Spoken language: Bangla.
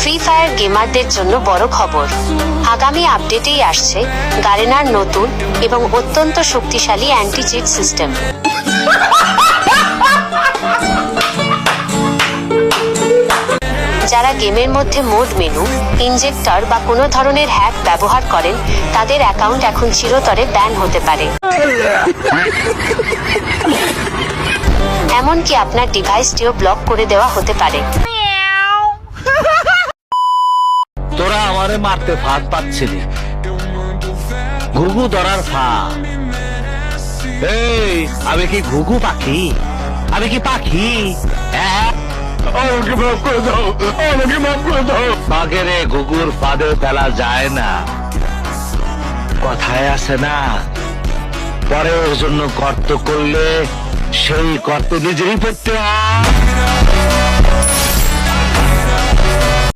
ফ্রি ফায়ার গেমারদের জন্য বড় খবর। আগামী আপডেটেই আসছে গারেনার নতুন এবং অত্যন্ত শক্তিশালী অ্যান্টি চিট সিস্টেম। যারা গেমের মধ্যে মোড মেনু, ইনজেক্টর বা কোনো ধরনের হ্যাক ব্যবহার করেন তাদের অ্যাকাউন্ট এখন চিরতরে ব্যান হতে পারে। এমনকি আপনার ডিভাইসটিও ব্লক করে দেওয়া হতে পারে। তোরা আমারে মারতে ফাঁদ পাচ্ছিলি, ঘুঘু ধরার ফাঁদ। এই আমি কি ঘুঘু পাখি? আমি কি পাখি? আমাকে মাফ করে দাও, আমাকে মাফ করে দাও। বাঘেরে ঘুঘুর ফাঁদে ফেলা যায় না, কথায় আছে না, পরের জন্য গর্ত করলে সেই গর্ত নিজেরই পড়তে হয়।